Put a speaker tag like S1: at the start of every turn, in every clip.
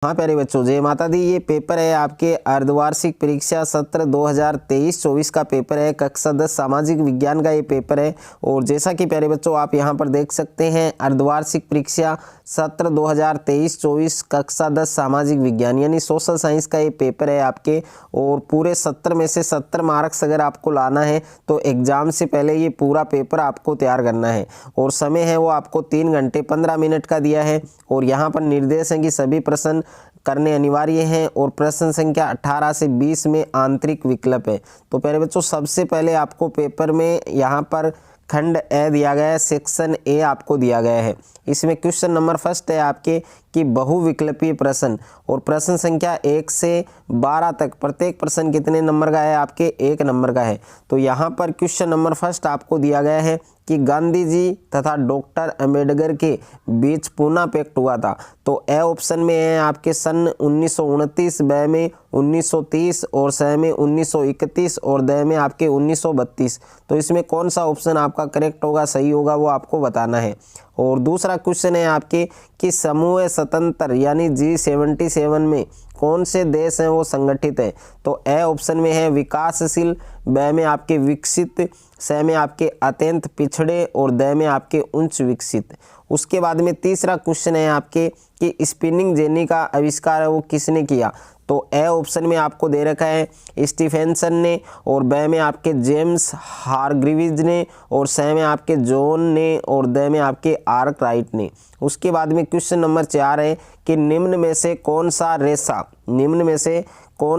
S1: हाँ प्यारे बच्चों, जय माता दी। ये पेपर है आपके अर्धवार्षिक परीक्षा सत्र 2023-24 का पेपर है। कक्षा 10 सामाजिक विज्ञान का ये पेपर है। और जैसा कि प्यारे बच्चों आप यहाँ पर देख सकते हैं, अर्धवार्षिक परीक्षा सत्र 2023-24 कक्षा 10 सामाजिक विज्ञान यानी सोशल साइंस का ये पेपर है आपके। और पूरे 70 में से 70 मार्क्स अगर आपको लाना है तो एग्जाम से पहले ये पूरा पेपर आपको तैयार करना है। और समय है वो आपको 3 घंटे 15 मिनट का दिया है। और यहाँ पर निर्देश है कि सभी प्रश्न करने अनिवार्य हैं और प्रश्न संख्या 18 से 20 में आंतरिक विकल्प है। तो प्यारे बच्चों, सबसे पहले आपको पेपर में यहाँ पर खंड ए दिया गया है, सेक्शन ए आपको दिया गया है। इसमें क्वेश्चन नंबर फर्स्ट है आपके कि बहुविकल्पीय प्रश्न, और प्रश्न संख्या 1 से 12 तक प्रत्येक प्रश्न कितने नंबर का है आपके 1 नंबर का है। तो यहाँ पर क्वेश्चन नंबर फर्स्ट आपको दिया गया है कि गांधी जी तथा डॉक्टर अंबेडकर के बीच पूना पैक्ट हुआ था। तो ए ऑप्शन में है आपके सन 1929, ब में 1930 और स में 1931 और द में आपके 1932। तो इसमें कौन सा ऑप्शन आपका करेक्ट होगा, सही होगा, वो आपको बताना है। और दूसरा क्वेश्चन है आपके कि समूह स्वतंत्र यानी G77 में कौन से देश हैं वो संगठित है। तो ए ऑप्शन में है विकासशील, ब में आपके विकसित, स में आपके अत्यंत पिछड़े और द में आपके उच्च विकसित। उसके बाद में तीसरा क्वेश्चन है आपके कि स्पिनिंग जेनी का आविष्कार है वो किसने किया। तो ए ऑप्शन में आपको दे रखा है स्टीफेंसन ने, और ब में आपके जेम्स हारग्रीव्स ने, और स में आपके जॉन ने, और द में आपके आर्कराइट ने। उसके बाद में क्वेश्चन नंबर 4 है कि निम्न में से कौन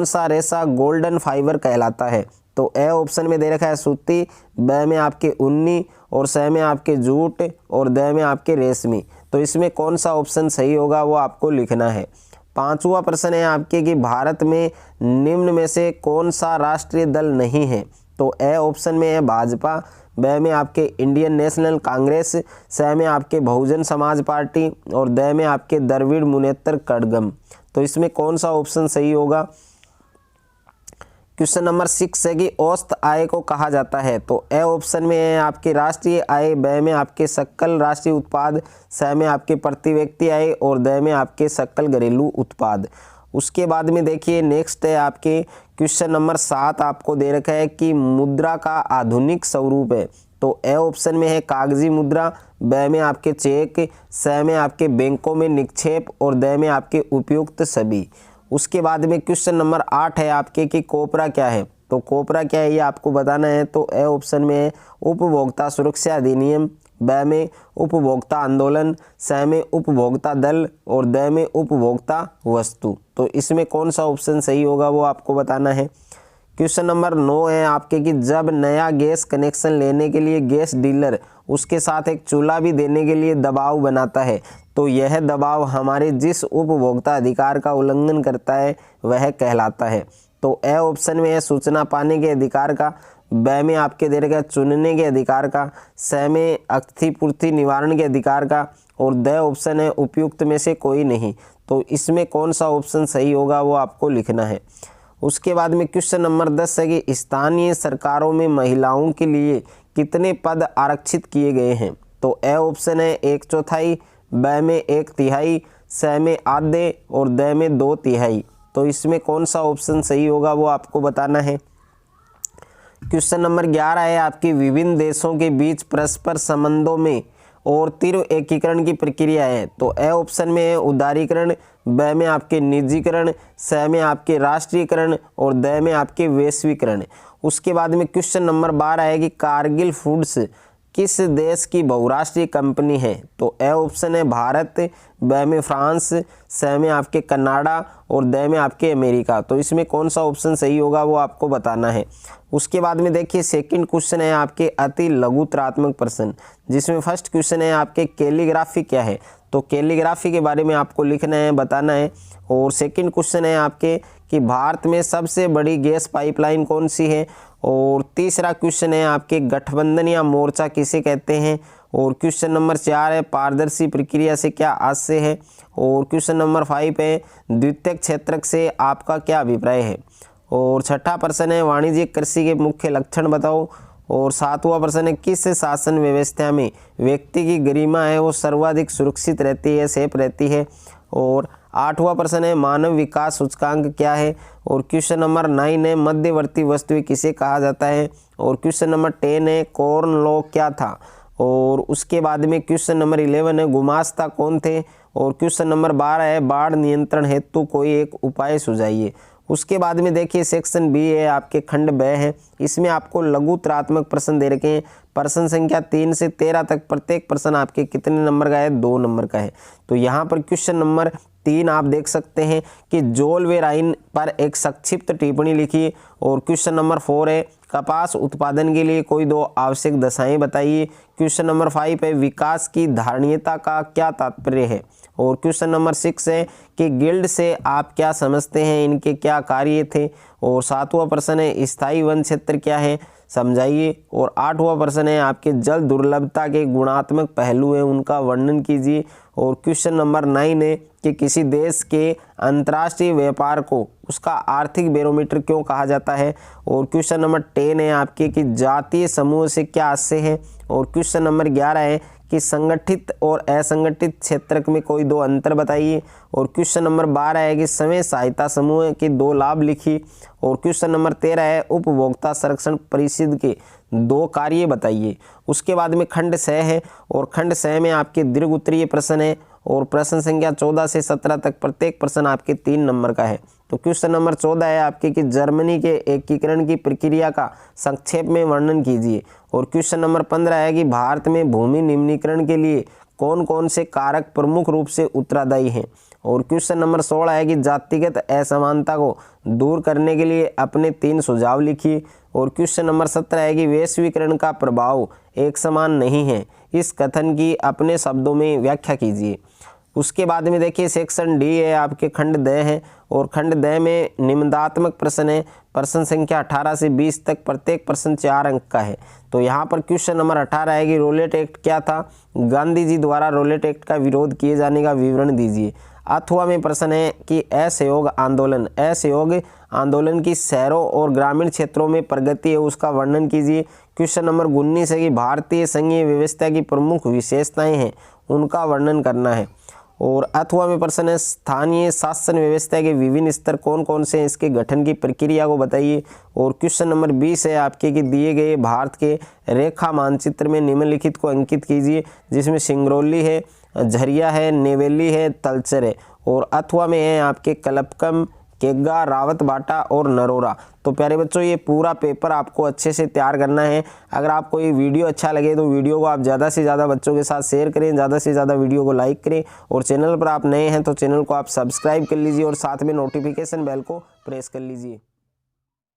S1: सा रेशा गोल्डन फाइबर कहलाता है। तो ए ऑप्शन में दे रखा है सूती, ब में आपके उन्नी, और स में आपके जूट, और द में आपके रेशमी। तो इसमें कौन सा ऑप्शन सही होगा वो आपको लिखना है। 5वां प्रश्न है आपके कि भारत में निम्न में से कौन सा राष्ट्रीय दल नहीं है। तो ए ऑप्शन में है भाजपा, ब में आपके इंडियन नेशनल कांग्रेस, स में आपके बहुजन समाज पार्टी, और द में आपके द्रविड़ मुनेत्र कड़गम। तो इसमें कौन सा ऑप्शन सही होगा। क्वेश्चन नंबर 6 है कि औसत आय को कहा जाता है। तो ए ऑप्शन में है आपके राष्ट्रीय आय, ब में आपके सकल राष्ट्रीय उत्पाद, स में आपके प्रति व्यक्ति आय, और द में आपके सकल घरेलू उत्पाद। उसके बाद में देखिए नेक्स्ट है आपके क्वेश्चन नंबर 7 आपको दे रखा है कि मुद्रा का आधुनिक स्वरूप है। तो ए ऑप्शन में है कागजी मुद्रा, ब में आपके चेक, स में आपके बैंकों में निक्षेप, और द में आपके उपयुक्त सभी। उसके बाद में क्वेश्चन नंबर 8 है आपके कि कोपरा क्या है। तो कोपरा क्या है ये आपको बताना है। तो ए ऑप्शन में है उपभोक्ता सुरक्षा अधिनियम, ब में उपभोक्ता आंदोलन, स में उपभोक्ता दल, और द में उपभोक्ता वस्तु। तो इसमें कौन सा ऑप्शन सही होगा वो आपको बताना है। क्वेश्चन नंबर 9 है आपके कि जब नया गैस कनेक्शन लेने के लिए गैस डीलर उसके साथ एक चूल्हा भी देने के लिए दबाव बनाता है, तो यह दबाव हमारे जिस उपभोक्ता अधिकार का उल्लंघन करता है वह कहलाता है। तो ए ऑप्शन में है सूचना पाने के अधिकार का, ब में आपके दे रखा चुनने के अधिकार का, स में क्षतिपूर्ति निवारण के अधिकार का, और द ऑप्शन है उपयुक्त में से कोई नहीं। तो इसमें कौन सा ऑप्शन सही होगा वो आपको लिखना है। उसके बाद में क्वेश्चन नंबर 10 है कि स्थानीय सरकारों में महिलाओं के लिए कितने पद आरक्षित किए गए हैं। तो ए ऑप्शन है 1/4, ब में 1/3, स में आधे, और द में 2/3। तो इसमें कौन सा ऑप्शन सही होगा वो आपको बताना है। क्वेश्चन नंबर 11 है आपकी विभिन्न देशों के बीच परस्पर संबंधों में और तीव्र एकीकरण की प्रक्रिया है। तो ए ऑप्शन में है उदारीकरण, ब में आपके निजीकरण, स में आपके राष्ट्रीयकरण, और द में आपके वैश्वीकरण। उसके बाद में क्वेश्चन नंबर 12 है कि कारगिल फूड्स किस देश की बहुराष्ट्रीय कंपनी है। तो ए ऑप्शन है भारत, ब में फ्रांस, स में आपके कनाडा, और द में आपके अमेरिका। तो इसमें कौन सा ऑप्शन सही होगा वो आपको बताना है। उसके बाद में देखिए सेकंड क्वेश्चन है आपके अति लघुत्रात्मक प्रश्न, जिसमें फर्स्ट क्वेश्चन है आपके कैलीग्राफी क्या है। तो कैलीग्राफी के बारे में आपको लिखना है, बताना है। और सेकंड क्वेश्चन है आपके कि भारत में सबसे बड़ी गैस पाइपलाइन कौन सी है। और तीसरा क्वेश्चन है आपके गठबंधन या मोर्चा किसे कहते हैं। और क्वेश्चन नंबर 4 है पारदर्शी प्रक्रिया से क्या आशय है। और क्वेश्चन नंबर 5 है द्वितीयक क्षेत्रक से आपका क्या अभिप्राय है। और छठा प्रश्न है वाणिज्यिक कृषि के मुख्य लक्षण बताओ। और 7वां प्रश्न है किस शासन व्यवस्था में व्यक्ति की गरिमा है वो सर्वाधिक सुरक्षित रहती है, सेफ रहती है। और 8वां प्रश्न है मानव विकास सूचकांक क्या है। और क्वेश्चन नंबर 9 है मध्यवर्ती वस्तु किसे कहा जाता है। और क्वेश्चन नंबर 10 है कॉर्न लॉ क्या था। और उसके बाद में क्वेश्चन नंबर 11 है गुमास्ता कौन थे। और क्वेश्चन नंबर 12 है बाढ़ नियंत्रण हेतु कोई एक उपाय सुझाइए। उसके बाद में देखिए सेक्शन बी है आपके खंड ब है, इसमें आपको लघु उत्तरात्मक प्रश्न दे रखे हैं। प्रश्न संख्या 3 से 13 तक प्रत्येक प्रश्न आपके कितने नंबर का है, 2 नंबर का है। तो यहाँ पर क्वेश्चन नंबर 3 आप देख सकते हैं कि जोल व राइन पर एक संक्षिप्त टिप्पणी लिखिए। और क्वेश्चन नंबर 4 है कपास उत्पादन के लिए कोई 2 आवश्यक दशाएं बताइए। क्वेश्चन नंबर 5 है विकास की धारणीयता का क्या तात्पर्य है। और क्वेश्चन नंबर 6 है कि गिल्ड से आप क्या समझते हैं, इनके क्या कार्य थे। और 7वां प्रश्न है स्थायी वन क्षेत्र क्या है, समझाइए। और 8वां प्रश्न है आपके जल दुर्लभता के गुणात्मक पहलू हैं, उनका वर्णन कीजिए। और क्वेश्चन नंबर 9 है कि किसी देश के अंतर्राष्ट्रीय व्यापार को उसका आर्थिक बैरोमीटर क्यों कहा जाता है। और क्वेश्चन नंबर 10 है आपके कि जातीय समूह से क्या आशय है। और क्वेश्चन नंबर 11 है कि संगठित और असंगठित क्षेत्र में कोई 2 अंतर बताइए। और क्वेश्चन नंबर 12 है कि समय सहायता समूह के 2 लाभ लिखिए। और क्वेश्चन नंबर 13 है उपभोक्ता संरक्षण परिषद के 2 कार्य बताइए। उसके बाद में खंड 6 है और खंड 6 में आपके दीर्घ उत्तरीय प्रश्न है और प्रश्न संख्या 14 से 17 तक प्रत्येक प्रश्न आपके 3 नंबर का है। तो क्वेश्चन नंबर 14 है आपके कि जर्मनी के एकीकरण की प्रक्रिया का संक्षेप में वर्णन कीजिए। और क्वेश्चन नंबर 15 है कि भारत में भूमि निम्नीकरण के लिए कौन कौन से कारक प्रमुख रूप से उत्तरदायी हैं। और क्वेश्चन नंबर 16 है कि जातिगत असमानता को दूर करने के लिए अपने 3 सुझाव लिखिए। और क्वेश्चन नंबर 17 है कि वैश्वीकरण का प्रभाव एक समान नहीं है, इस कथन की अपने शब्दों में व्याख्या कीजिए। उसके बाद में देखिए सेक्शन डी है आपके खंड द है और खंड द में निबंधात्मक प्रश्न है। प्रश्न संख्या 18 से 20 तक प्रत्येक प्रश्न 4 अंक का है। तो यहाँ पर क्वेश्चन नंबर 18 है कि रोलेट एक्ट क्या था, गांधी जी द्वारा रोलेट एक्ट का विरोध किए जाने का विवरण दीजिए। अथवा में प्रश्न है कि असहयोग आंदोलन की शहरों और ग्रामीण क्षेत्रों में प्रगति है, उसका वर्णन कीजिए। क्वेश्चन नंबर 19 है कि भारतीय संघीय व्यवस्था की प्रमुख विशेषताएं हैं, उनका वर्णन करना है। और अथवा में प्रश्न है स्थानीय शासन व्यवस्था के विभिन्न स्तर कौन कौन से हैं, इसके गठन की प्रक्रिया को बताइए। और क्वेश्चन नंबर 20 है आपके कि दिए गए भारत के रेखा मानचित्र में निम्नलिखित को अंकित कीजिए, जिसमें सिंगरौली है, झरिया है, नेवेली है, तलचर है। और अथवा में है आपके कलपकम, केग्गा, रावत बाटा और नरोरा। तो प्यारे बच्चों ये पूरा पेपर आपको अच्छे से तैयार करना है। अगर आपको ये वीडियो अच्छा लगे तो वीडियो को आप ज़्यादा से ज़्यादा बच्चों के साथ शेयर करें, ज़्यादा से ज़्यादा वीडियो को लाइक करें। और चैनल पर आप नए हैं तो चैनल को आप सब्सक्राइब कर लीजिए और साथ में नोटिफिकेशन बेल को प्रेस कर लीजिए।